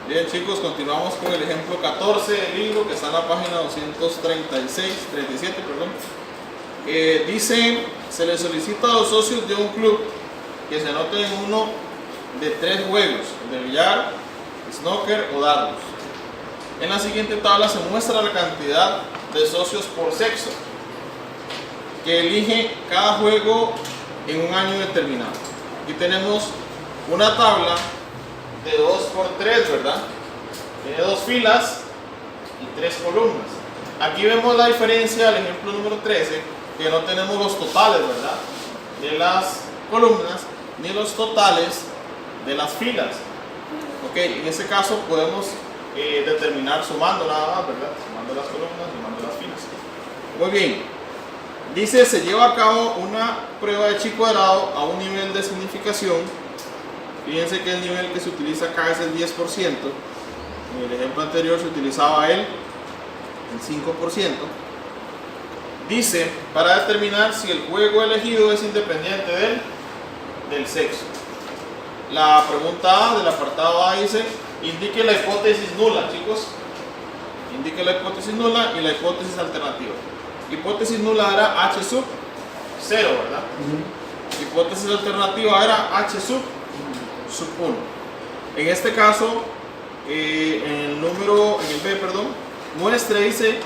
Bien chicos, continuamos con el ejemplo 14 del libro que está en la página 37, perdón. Dice, se le solicita a los socios de un club que se anoten en uno de 3 juegos, de billar, snooker o dardos. En la siguiente tabla se muestra la cantidad de socios por sexo que elige cada juego en un año determinado. Aquí tenemos una tabla de 2×3, ¿verdad? Tiene 2 filas y 3 columnas. Aquí vemos la diferencia del ejemplo número 13, que no tenemos los totales, ¿verdad?, de las columnas ni los totales de las filas. Ok, en este caso podemos determinar sumando nada más, ¿verdad? Sumando las columnas, sumando las filas. Muy bien. Dice, se lleva a cabo una prueba de chi cuadrado a un nivel de significación. Fíjense que el nivel que se utiliza acá es el 10%. En el ejemplo anterior se utilizaba el 5%. Dice, para determinar si el juego elegido es independiente del sexo. La pregunta A del apartado A dice, indique la hipótesis nula, chicos. Indique la hipótesis nula y la hipótesis alternativa. Hipótesis nula era H sub 0, ¿verdad? Hipótesis alternativa era H sub 1. En este caso, en el B, perdón, muestre, dice,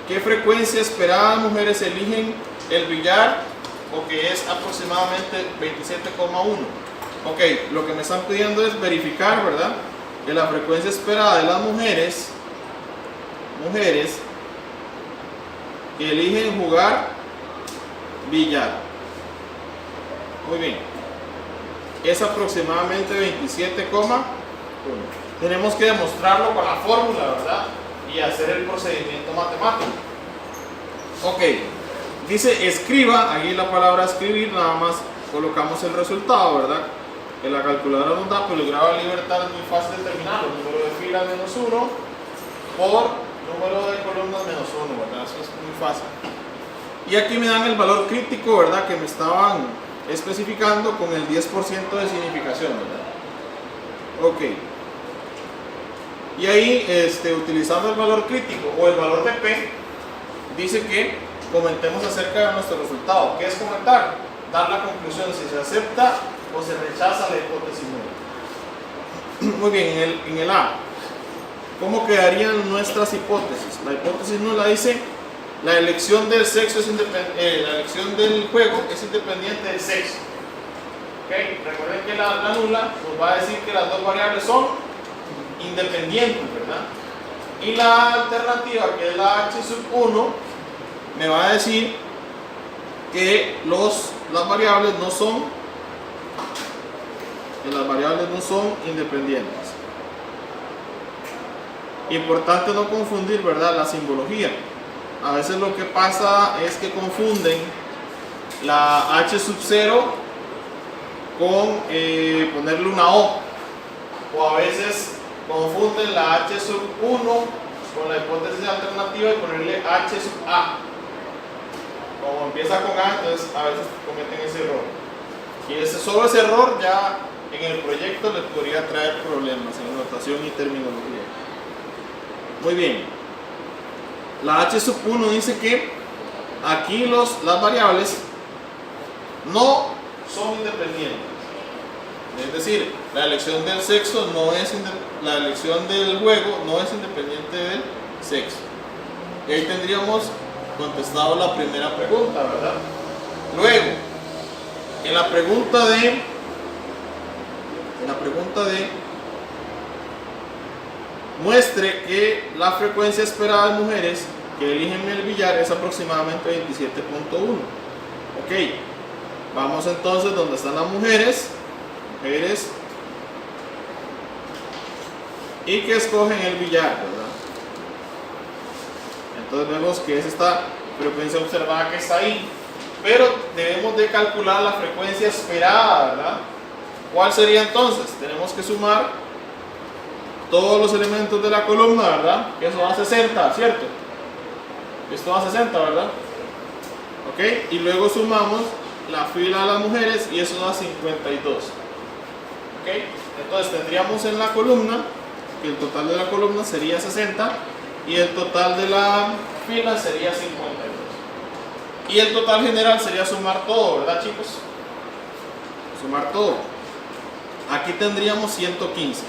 qué frecuencia esperada mujeres eligen el billar, o que es aproximadamente 27,1. Ok, lo que me están pidiendo es verificar, ¿verdad?, que la frecuencia esperada de las mujeres que eligen jugar billar. Muy bien. Es aproximadamente 27,1. Tenemos que demostrarlo con la fórmula, ¿verdad?, y hacer el procedimiento matemático. Ok. Dice, escriba, aquí la palabra escribir, nada más colocamos el resultado, ¿verdad?, que la calculadora nos da, pero el grado de libertad es muy fácil de determinarlo. Número de filas menos 1 por número de columnas menos 1, ¿verdad? Eso es muy fácil. Y aquí me dan el valor crítico, ¿verdad?, que me estaban especificando con el 10% de significación, ¿verdad? Ok. Y ahí, utilizando el valor crítico o el valor de P, dice que comentemos acerca de nuestro resultado. ¿Qué es comentar? Dar la conclusión si se acepta o se rechaza la hipótesis nula. Muy bien, en el A, ¿cómo quedarían nuestras hipótesis? La hipótesis nula dice, la elección del sexo es la elección del juego es independiente del sexo. ¿Okay? Recuerden que la nula nos va a decir que las dos variables son independientes, ¿verdad? Y la alternativa, que es la H sub 1, me va a decir que las variables no son independientes. Importante no confundir, ¿verdad?, la simbología. A veces lo que pasa es que confunden la H sub 0 con ponerle una O, o a veces confunden la H sub 1 con la hipótesis alternativa y ponerle H sub A. Como empieza con A, entonces a veces cometen ese error. Y solo ese error ya en el proyecto les podría traer problemas en notación y terminología. Muy bien. La H sub 1 dice que aquí las variables no son independientes. Es decir, la elección del sexo la elección del juego no es independiente del sexo. Y ahí tendríamos contestado la primera pregunta, ¿verdad? Luego, en la pregunta de muestre que la frecuencia esperada de mujeres que eligen el billar es aproximadamente 27,1. Ok, vamos entonces donde están las mujeres y que escogen el billar, ¿verdad? Entonces vemos que es esta frecuencia observada que está ahí, pero debemos de calcular la frecuencia esperada, ¿verdad? ¿Cuál sería entonces? Tenemos que sumar todos los elementos de la columna, ¿verdad? Que eso da 60, ¿cierto? Esto da 60, ¿verdad? Ok, y luego sumamos la fila de las mujeres y eso da 52. Ok, entonces tendríamos en la columna porque el total de la columna sería 60 y el total de la fila sería 52. Y el total general sería sumar todo, ¿verdad, chicos? Sumar todo. Aquí tendríamos 115.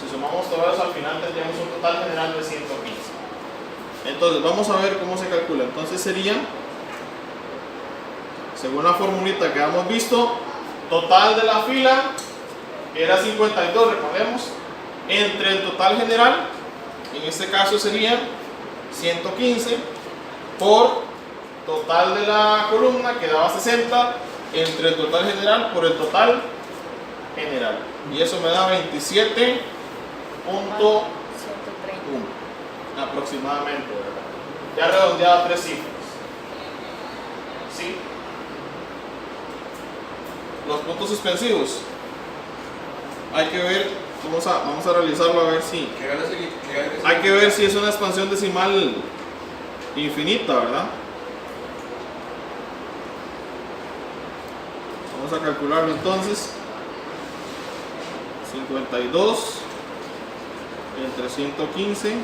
Si sumamos todo eso, al final tendríamos un total general de 115. Entonces, vamos a ver cómo se calcula. Entonces sería, según la formulita que hemos visto, total de la fila, que era 52, recordemos, entre el total general, en este caso sería 115, por total de la columna, que daba 60, entre el total general por el total general. Y eso me da 27.1 aproximadamente, ¿verdad? Ya redondeado a 3 cifras. ¿Sí? Los puntos suspensivos. Hay que ver, vamos a realizarlo a ver si. Hay que ver si es una expansión decimal infinita, ¿verdad? Vamos a calcularlo entonces. 52 entre 115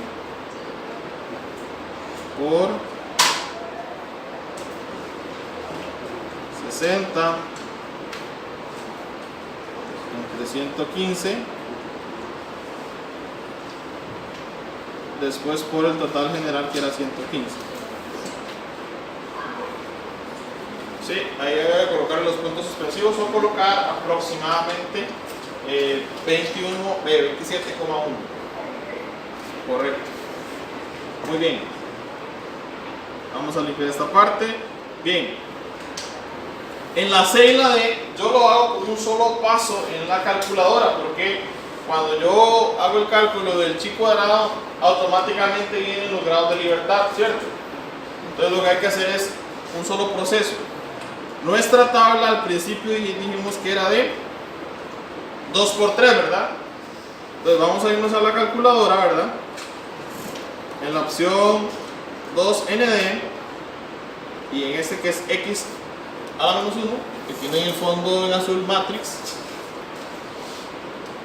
por 60 entre 115, después por el total general, que era 115. Sí, ahí debe colocar los puntos suspensivos o colocar aproximadamente 27,1. Correcto. Muy bien. Vamos a limpiar esta parte. Bien. En la C y la D yo lo hago con un solo paso en la calculadora, porque cuando yo hago el cálculo del chi cuadrado, automáticamente vienen los grados de libertad, ¿cierto? Entonces lo que hay que hacer es un solo proceso. Nuestra tabla al principio dijimos que era de 2 por 3, ¿verdad? Entonces vamos a irnos a la calculadora, ¿verdad? En la opción 2ND, y en este que es X a la menos 1, que tiene en el fondo en azul matrix,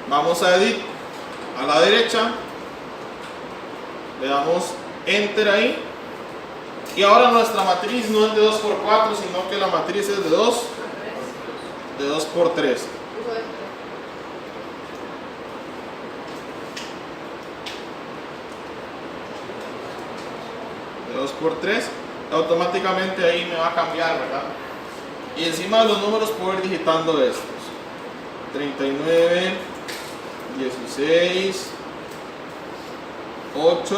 vamos a edit a la derecha, le damos enter ahí, y ahora nuestra matriz no es de 2 por 4, sino que la matriz es de 2 por 3. De 2 por 3, automáticamente ahí me va a cambiar, ¿verdad? Y encima de los números puedo ir digitando estos: 39, 16, 8,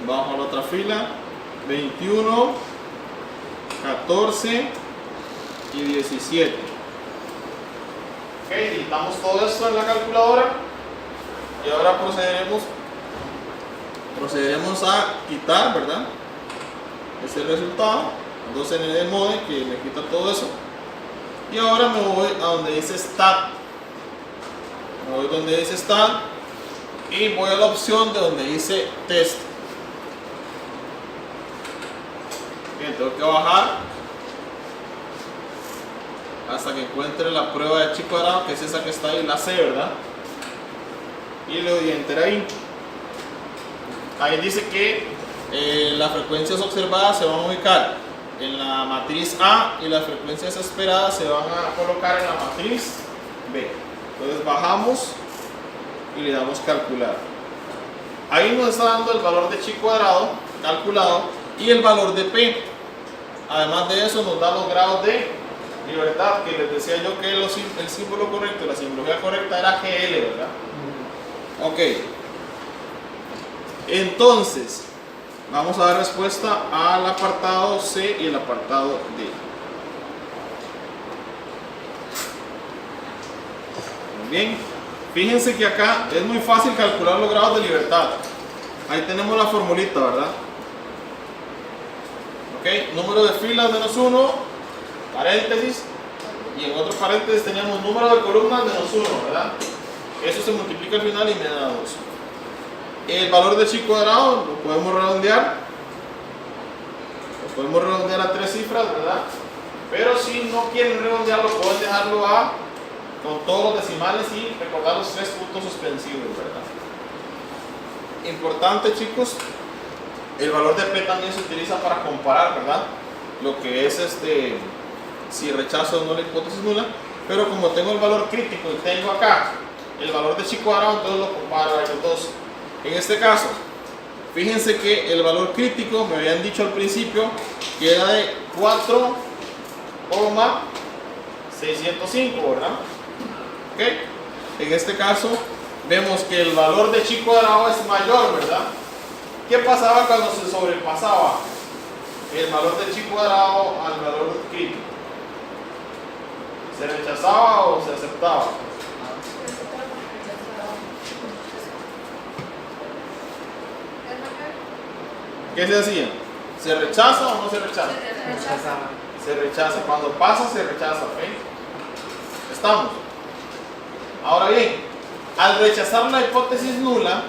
bajo a la otra fila, 21, 14 y 17. Ok, digitamos todo esto en la calculadora y ahora procederemos a quitar, ¿verdad? Este resultado, 2ND mode, que me quita todo eso. Y ahora me voy a donde dice Stat. Me voy donde dice Stat y voy a la opción de donde dice Test. Bien, tengo que bajar hasta que encuentre la prueba de chi cuadrado, que es esa que está ahí, la C, ¿verdad? Y le doy Enter ahí. Ahí dice que las frecuencias observadas se van a ubicar en la matriz A y las frecuencias esperadas se van a colocar en la matriz B. Entonces bajamos y le damos calcular. Ahí nos está dando el valor de chi cuadrado calculado y el valor de P. Además de eso nos da los grados de libertad, que les decía yo que el símbolo correcto, la simbología correcta era GL, ¿verdad? Ok. Entonces vamos a dar respuesta al apartado C y el apartado D. Muy bien. Fíjense que acá es muy fácil calcular los grados de libertad. Ahí tenemos la formulita, ¿verdad? Ok. Número de filas menos 1, paréntesis, y en otro paréntesis teníamos número de columnas menos 1, ¿verdad? Eso se multiplica al final y me da 2. El valor de chi cuadrado lo podemos redondear. Lo podemos redondear a 3 cifras, ¿verdad? Pero si no quieren redondearlo, pueden dejarlo a con todos los decimales y recordar los 3 puntos suspensivos, ¿verdad? Importante, chicos, el valor de P también se utiliza para comparar, ¿verdad? Lo que es si rechazo o no la hipótesis nula, pero como tengo el valor crítico y tengo acá el valor de chi cuadrado, entonces lo comparo a ellos dos. En este caso, fíjense que el valor crítico me habían dicho al principio que era de 4,605, ¿verdad? ¿Ok? En este caso vemos que el valor de chi cuadrado es mayor, ¿verdad? ¿Qué pasaba cuando se sobrepasaba el valor de chi cuadrado al valor crítico? ¿Se rechazaba o se aceptaba? ¿Qué se hacía? ¿Se rechaza o no se rechaza? Se rechaza. Cuando pasa, se rechaza. ¿Ok? ¿Estamos? Ahora bien, al rechazar la hipótesis nula,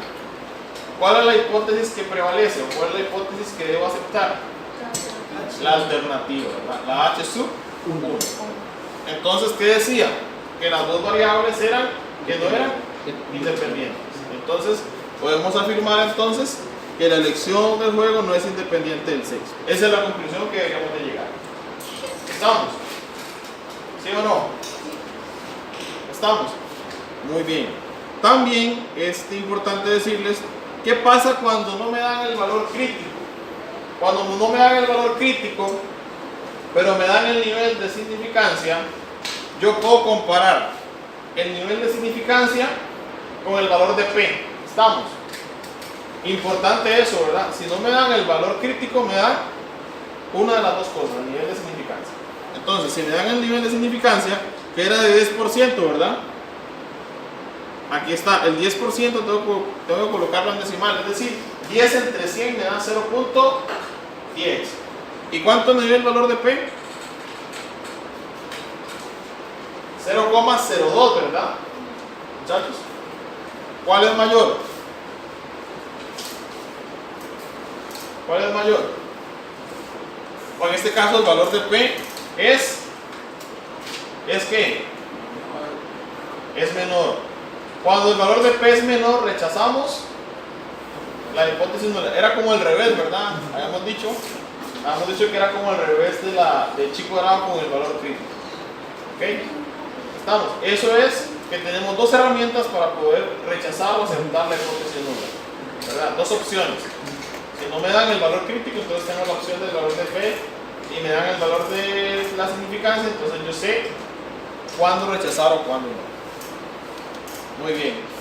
¿cuál es la hipótesis que prevalece? ¿O cuál es la hipótesis que debo aceptar? La alternativa, ¿verdad? La H sub 1. Entonces, ¿qué decía? Que las dos variables que no eran independientes. Entonces, podemos afirmar entonces que la elección del juego no es independiente del sexo. Esa es la conclusión que deberíamos de llegar. ¿Estamos? ¿Sí o no? ¿Estamos? Muy bien. También es importante decirles qué pasa cuando no me dan el valor crítico. Cuando no me dan el valor crítico, pero me dan el nivel de significancia, yo puedo comparar el nivel de significancia con el valor de P. ¿Estamos? Importante eso, ¿verdad? Si no me dan el valor crítico, me dan una de las dos cosas, el nivel de significancia. Entonces, si me dan el nivel de significancia, que era de 10%, ¿verdad? Aquí está, el 10% tengo que colocarlo en decimal, es decir, 10 entre 100 me da 0.10. ¿Y cuánto me dio el valor de P? 0,02, ¿verdad? Muchachos, ¿cuál es mayor? ¿Cuál es mayor? O en este caso el valor de P ¿es qué? Es menor. Cuando el valor de P es menor, rechazamos la hipótesis nula. Era como el revés, ¿verdad? Habíamos dicho que era como el revés de chi cuadrado con el valor crítico. ¿Ok? ¿Estamos? Eso es que tenemos dos herramientas para poder rechazar o aceptar la hipótesis nula, ¿verdad? Dos opciones. Si no me dan el valor crítico, entonces tengo la opción del valor de P y me dan el valor de la significancia, entonces yo sé cuándo rechazar o cuándo no. Muy bien.